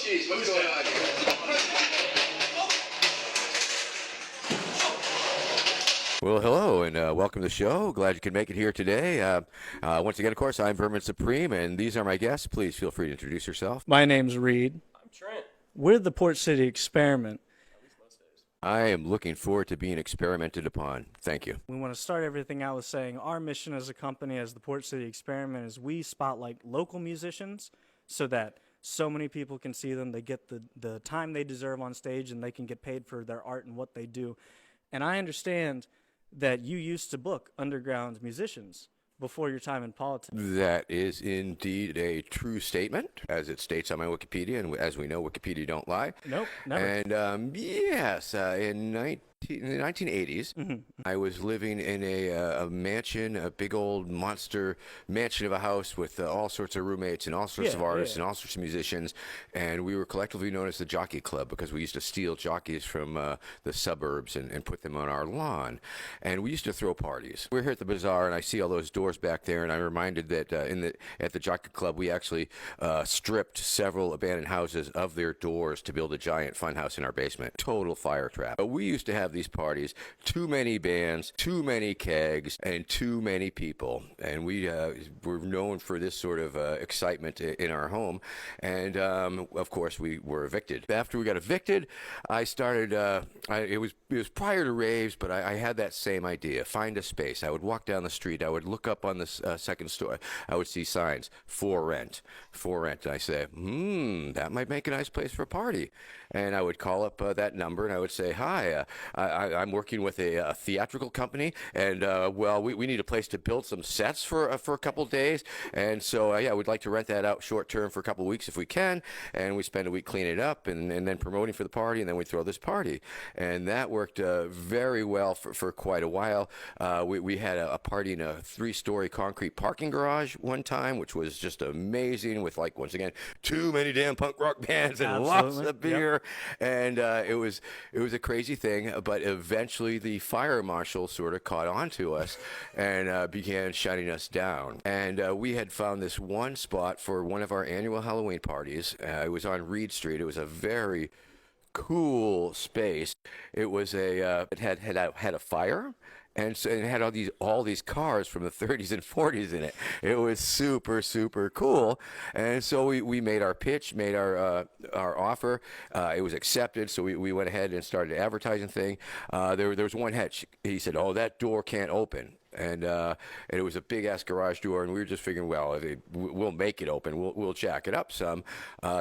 Jeez, what's going on here? Well, hello, and welcome to the show. Glad you could make it here today. Once again, of course, I'm Vermin Supreme, and these are my guests. Please feel free to introduce yourself. My name's Reed. I'm Trent. We're the Port City Experiment. At least most days. I am looking forward to being experimented upon. Thank you. We want to start everything out with saying our mission as a company, as the Port City Experiment, is we spotlight local musicians so that so many people can see them. They get the time they deserve on stage, and they can get paid for their art and what they do. And I understand that you used to book underground musicians before your time in politics. That is indeed a true statement, as it states on my Wikipedia, and as we know, Wikipedia don't lie. Nope, never. And yes, in the 1980s, I was living in a mansion, a big old monster mansion of a house with all sorts of roommates and all sorts of artists and all sorts of musicians, and we were collectively known as the Jockey Club because we used to steal jockeys from the suburbs and put them on our lawn, and we used to throw parties. We're here at the Bazaar, and I see all those doors back there, and I'm reminded that at the Jockey Club we actually stripped several abandoned houses of their doors to build a giant funhouse in our basement. Total fire trap. But we used to have these parties, too many bands, too many kegs, and too many people. And we were known for this sort of excitement in our home. And of course, we were evicted. After we got evicted, I started. It was prior to raves, but I had that same idea: find a space. I would walk down the street. I would look up on the second story. I would see signs for rent, and I say, that might make a nice place for a party. And I would call up that number, and I would say, hi, I'm working with a theatrical company, and well, we need a place to build some sets for a couple days, and so yeah, we'd like to rent that out short term for a couple weeks if we can, and we spend a week cleaning it up and then promoting for the party, and then we throw this party, and that worked very well for quite a while. We had a party in a 3-story concrete parking garage one time, which was just amazing, with, like, once again, too many damn punk rock bands and lots of beer. And it was a crazy thing, but eventually the fire marshal sort of caught on to us and began shutting us down. And we had found this one spot for one of our annual Halloween parties. It was on Reed Street. It was a very cool space. It was it had a fire. And so it had all these cars from the 30s and 40s in it. It was super, super cool. And so we made our pitch, made our offer. It was accepted, so we went ahead and started the advertising thing. There was one hitch. He said, "Oh, that door can't open." And it was a big-ass garage door, and we were just figuring, well, we'll make it open. We'll jack it up some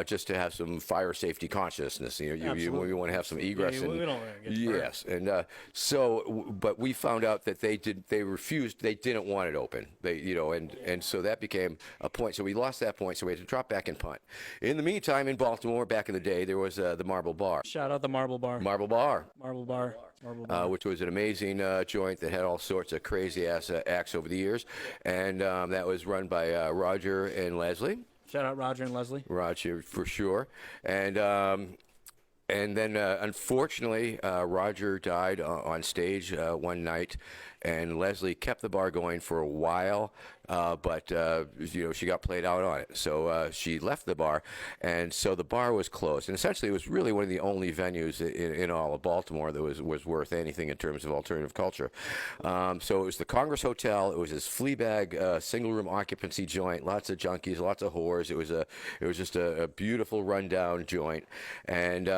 just to have some fire safety consciousness. You want to have some egress. We don't want to get yes, and but we found out that they refused. They didn't want it open. And so that became a point. So we lost that point, so we had to drop back and punt. In the meantime, in Baltimore, back in the day, there was the Marble Bar. Shout out the Marble Bar. Marble Bar. Marble Bar. Marble Bar. Which was an amazing joint that had all sorts of crazy-ass acts over the years. And that was run by Roger and Leslie. Shout out Roger and Leslie. Roger, for sure. And then, unfortunately, Roger died on stage one night, and Leslie kept the bar going for a while, but she got played out on it. So she left the bar, and so the bar was closed. And essentially, it was really one of the only venues in all of Baltimore that was worth anything in terms of alternative culture. So it was the Congress Hotel. It was this Fleabag single-room occupancy joint. Lots of junkies, lots of whores. It was just a beautiful rundown joint. And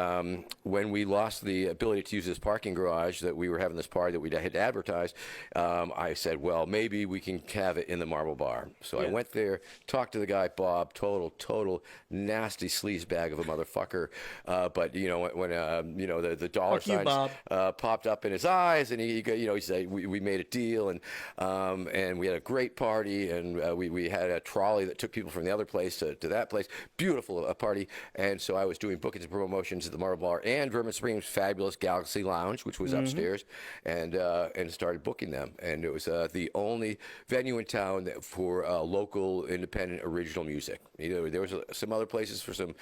when we lost the ability to use this parking garage that we were having this party that we had advertised, I said, well, maybe we can have it in the Marble Bar. So I went there, talked to the guy, Bob, total nasty sleaze bag of a motherfucker. But when the dollar signs popped up in his eyes, and he said we made a deal, and we had a great party, and we had a trolley that took people from the other place to that place. Beautiful party. And so I was doing bookings and promotions at the Marble Bar and Vermin Supreme's fabulous Galaxy Lounge, which was upstairs, and started booking them. And it was the only venue in town for local independent original music. There was some other places for some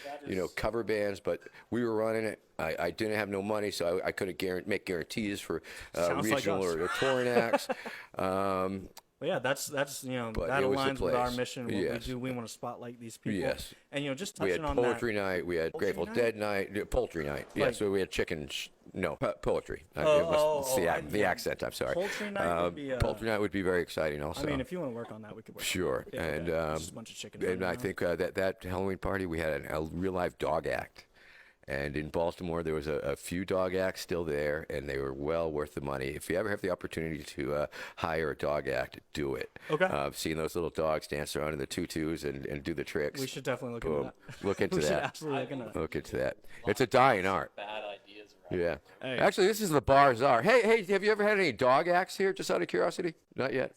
cover bands, but we were running it. I didn't have no money, so I couldn't make guarantees for regional or touring acts. But yeah, that's But that it was the aligns with our place. mission. What Yes. we do, we want to spotlight these people. Yes. And just We had touching on poetry that. night. We had Grateful night? Dead night. Poultry night. Yeah, Like- so we had chicken. No, poetry. The accent. I'm sorry. Poultry night would be. Poultry night would be very exciting also. I mean, if you want to work on that, we could work. Sure. Yeah, And just a bunch of chicken. and I think that Halloween party we had a real live dog act. And in Baltimore, there was a few dog acts still there, and they were well worth the money. If you ever have the opportunity to hire a dog act, do it. Okay. Seeing those little dogs dance around in the tutus and do the tricks. we should definitely look into Boom. that. Look into We should that. absolutely look into that. Look into that. It's a dying art. Bad ideas around. Yeah. Hey. Actually, this is the bar czar. Hey, have you ever had any dog acts here, just out of curiosity? Not yet.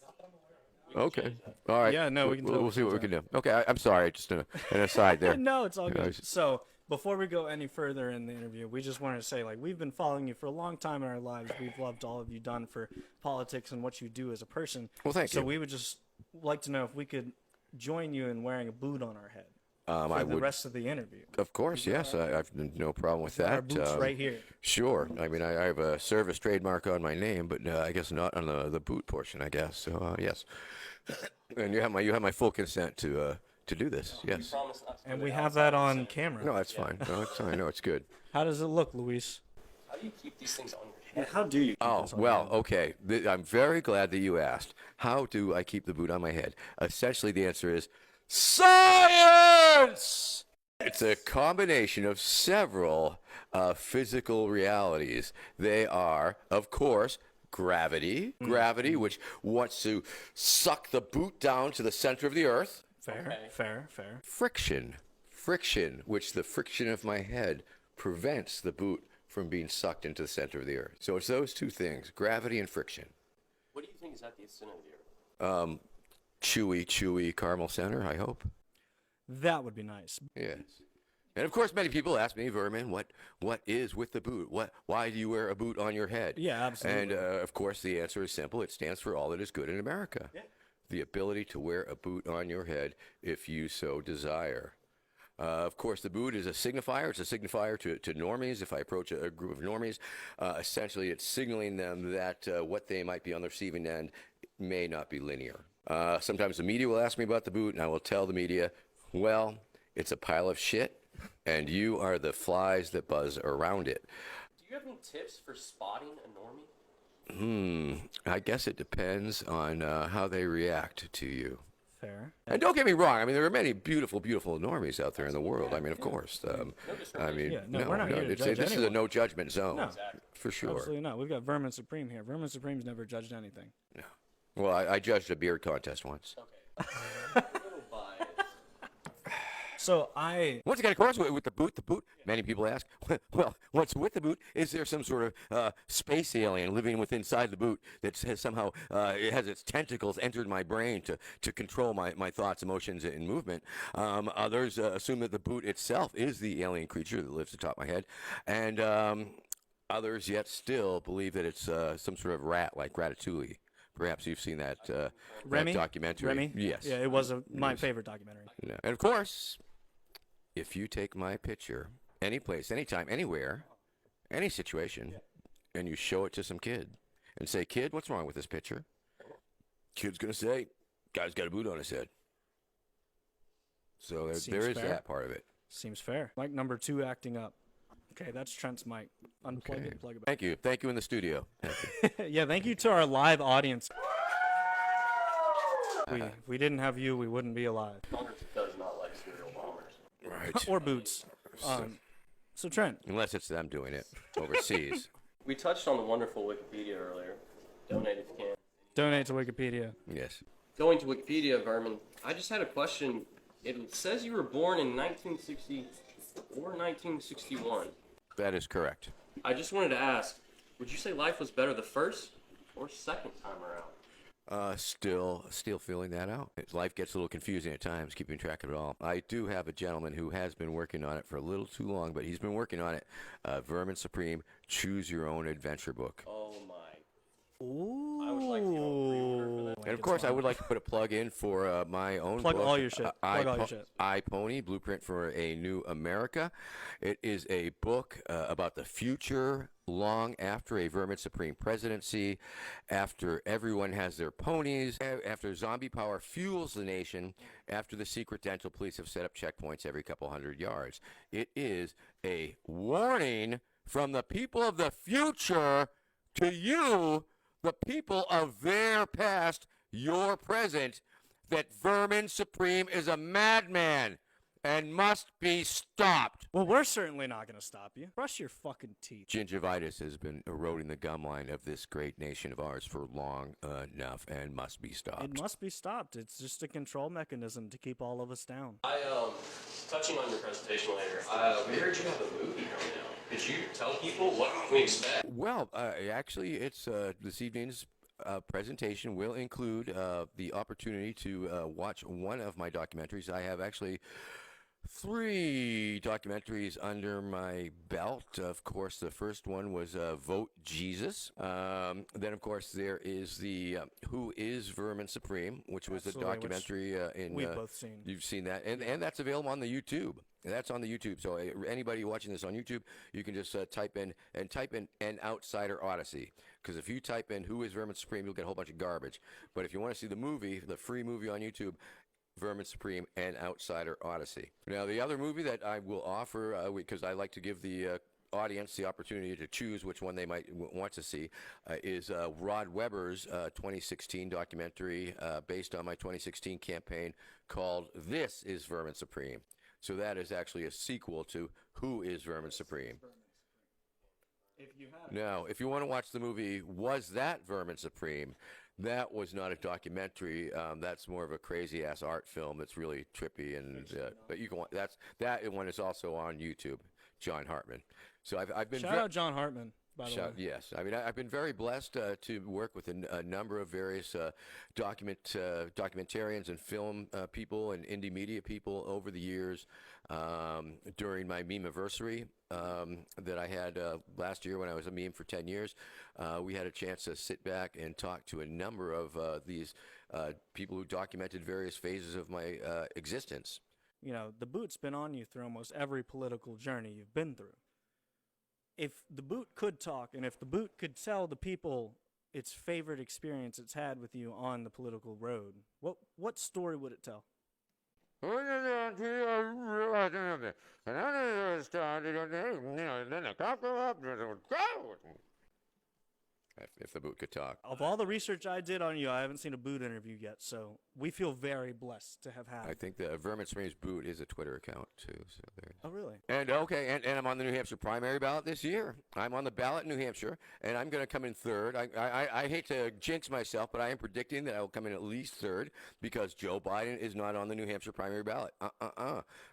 Okay. All right. Yeah, no, we can We'll see what we can do. Okay, I'm sorry. Just an aside there. No, it's all Yeah, good. So before we go any further in the interview, we just wanted to say, we've been following you for a long time in our lives. We've loved all of you done for politics and what you do as a person. Well, thank so you. we would just like to know if we could join you in wearing a boot on our head for I the would. rest of the interview. Of course, yes. I've no problem with Our that. boots right here. Sure. I mean, I have a service trademark on my name, but I guess not on the boot portion. I guess so. Yes. And you have my full consent to do this. Yes. Promise not to And do we it have outside that the on Senate. camera. No, that's fine. No, it's fine. No, it's good. How does it look, Luis? How do you keep these things on your head? How do you keep Oh, this on well, camera? okay. I'm very glad that you asked. How do I keep the boot on my head? Essentially, the answer is science! It's a combination of several physical realities. They are, of course, gravity, which wants to suck the boot down to the center of the earth. Fair. Friction, which the friction of my head prevents the boot from being sucked into the center of the earth. So it's those two things, gravity and friction. What do you think is at the center of the earth? Chewy caramel center, I hope. That would be nice. Yes. And of course, many people ask me, Vermin, what is with the boot? Why do you wear a boot on your head? Yeah, absolutely. And of course, the answer is simple. It stands for all that is good in America. Yeah. The ability to wear a boot on your head if you so desire. Of course, the boot is a signifier. It's a signifier to normies. If I approach a group of normies, essentially it's signaling them that what they might be on the receiving end may not be linear. Sometimes the media will ask me about the boot, and I will tell the media, well, it's a pile of shit, and you are the flies that buzz around it. Do you have any tips for spotting a normie? I guess it depends on how they react to you. Fair. And don't get me wrong. I mean, there are many beautiful, beautiful normies out there in the world. I mean, of course. I mean, Yeah, no, we're not here to judge this is a anyone. no judgment zone, No. for sure. Absolutely not. We've got Vermin Supreme here. Vermin Supreme's never judged anything. No. Well, I judged a beard contest once. Okay. A little biased. So I Once again, of course, with the boot, many people ask, well, what's with the boot? Is there some sort of space alien living inside the boot that has somehow it has its tentacles entered my brain to control my thoughts, emotions, and movement? Others assume that the boot itself is the alien creature that lives atop my head. And others yet still believe that it's some sort of rat like Ratatouille. Perhaps you've seen that, Remy? that documentary. Remy? Yes. Yeah, it was my favorite documentary. Yeah. And of course, if you take my picture, any place, anytime, anywhere, any situation, and you show it to some kid and say, kid, what's wrong with this picture? Kid's going to say, guy's got a boot on his head. So there is fair. that part of it. Seems fair. Mic number 2 acting up. Okay, that's Trent's mic. Unplug Okay. it, plug it back. Thank you. Thank you in the studio. Thank you. Yeah, thank you to our live audience. If we didn't have you, we wouldn't be alive. Congress does not like serial bombers. Right. Or boots. So Trent, Unless it's them doing it overseas. We touched on the wonderful Wikipedia earlier. Donate if you can. donate to Wikipedia. Yes. Going to Wikipedia, Vermin, I just had a question. It says you were born in 1960 or 1961. That is correct. I just wanted to ask, would you say life was better the first or second time around? Still feeling that out. Life gets a little confusing at times, keeping track of it all. I do have a gentleman who has been working on it for a little too long, but he's been working on it. Vermin Supreme, Choose Your Own Adventure book. Oh my. Ooh. I would like to go pre-order for that. link. And of It's course, I fine. would like to put a plug in for my own Plug book, all your shit. Plug all your shit. iPony, Blueprint for a New America. It is a book about the future long after a Vermin Supreme presidency, after everyone has their ponies, after zombie power fuels the nation, after the secret dental police have set up checkpoints every couple hundred yards. It is a warning from the people of the future to you, the people of their past, your present, that Vermin Supreme is a madman and must be stopped. Well, we're certainly not going to stop you. Brush your fucking teeth. Gingivitis has been eroding the gum line of this great nation of ours for long enough and must be stopped. It must be stopped. It's just a control mechanism to keep all of us down. Touching on your presentation later, we heard you have a movie coming out. Could you tell people what can we expect? Well, actually, it's this evening's presentation will include the opportunity to watch one of my documentaries. I have actually 3 documentaries under my belt. Of course, the first one was Vote Jesus. Then, of course, there is the Who is Vermin Supreme, which was Absolutely, a documentary in. We've both seen. You've seen that, and that's available on the YouTube. That's on the YouTube. So anybody watching this on YouTube, you can just type in An Outsider Odyssey. Because if you type in Who is Vermin Supreme, you'll get a whole bunch of garbage. But if you want to see the movie, the free movie on YouTube, Vermin Supreme and Outsider Odyssey. Now, the other movie that I will offer, because I like to give the audience the opportunity to choose which one they might want to see, is Rod Webber's 2016 documentary based on my 2016 campaign called This is Vermin Supreme. So that is actually a sequel to Who is Vermin Supreme? Now, if you want to watch the movie Was That Vermin Supreme? That was not a documentary. That's more of a crazy ass art film. That's really trippy, and but you can that one is also on YouTube. John Hartman. So I've been Shout out John Hartman. By the way. Yes, I mean I've been very blessed to work with a number of various documentarians and film people and indie media people over the years. During my meme-versary that I had last year when I was a meme for 10 years, we had a chance to sit back and talk to a number of these people who documented various phases of my existence. You know, the boot's been on you through almost every political journey you've been through. If the boot could talk, and if the boot could tell the people its favorite experience it's had with you on the political road, what story would it tell? If the boot could talk. Of all the research I did on you, I haven't seen a boot interview yet, so we feel very blessed to have had. I think the Vermin Supreme's boot is a Twitter account too. So there. Oh, really? And and I'm on the New Hampshire primary ballot this year. I'm on the ballot in New Hampshire, and I'm going to come in third. I hate to jinx myself, but I am predicting that I will come in at least third because Joe Biden is not on the New Hampshire primary ballot.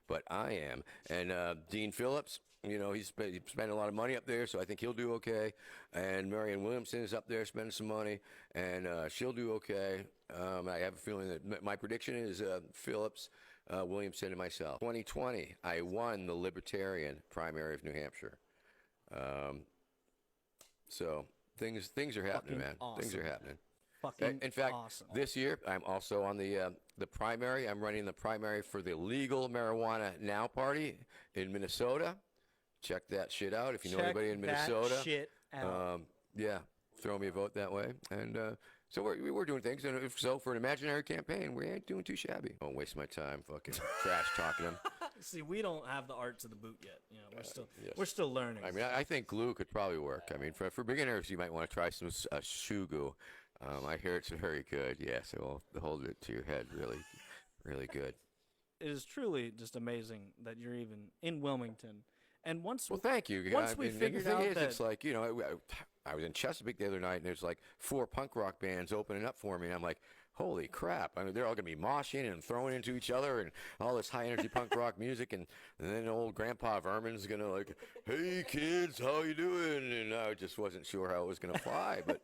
But I am. And Dean Phillips, you know, he's spending a lot of money up there, so I think he'll do okay. And Marianne Williamson is up there spending some money, and she'll do okay. I have a feeling that my prediction is Phillips, Williamson, and myself. 2020, I won the Libertarian primary of New Hampshire. So things are happening, man. Awesome. Things are happening. Fucking In fact, awesome. this year I'm also on the primary. I'm running the primary for the Legal Marijuana Now Party in Minnesota. Check that shit out if you know anybody in Minnesota. That shit out. Yeah, throw me a vote that way. And so we're doing things. And if so, for an imaginary campaign, we ain't doing too shabby. Don't waste my time fucking trash talking them. See, we don't have the art to the boot yet. You know, we're still learning. I mean, I think glue could probably work. I mean, for beginners, you might want to try some shoe glue. I hear it's very good. Yeah, so we'll hold it to your head really, really good. It is truly just amazing that you're even in Wilmington. And once thank you. Once we figured the thing out is, that it's like, you know, I was in Chesapeake the other night, and there's like 4 punk rock bands opening up for me, and I'm like, holy crap. I mean, they're all going to be moshing and throwing into each other and all this high-energy punk rock music, and then old Grandpa Vermin's going to like, hey, kids, how you doing? And I just wasn't sure how it was going to fly, but...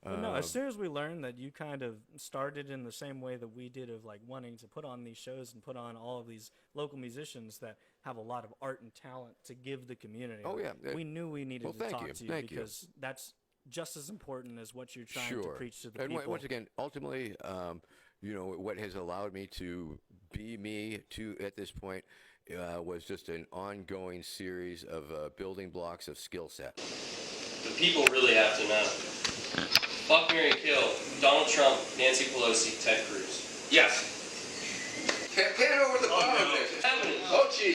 Well, no, as soon as we learned that you kind of started in the same way that we did of like wanting to put on these shows and put on all of these local musicians that have a lot of art and talent to give the community. Oh, yeah. We knew we needed to talk to you because that's just as important as what you're trying to preach to the and people. once again, ultimately, what has allowed me to be me at this point was just an ongoing series of building blocks of skill set. The people really have to know. Fuck, marry, kill. Donald Trump, Nancy Pelosi, Ted Cruz. Yes. Pan over the bottom. Happening. Oh, gee.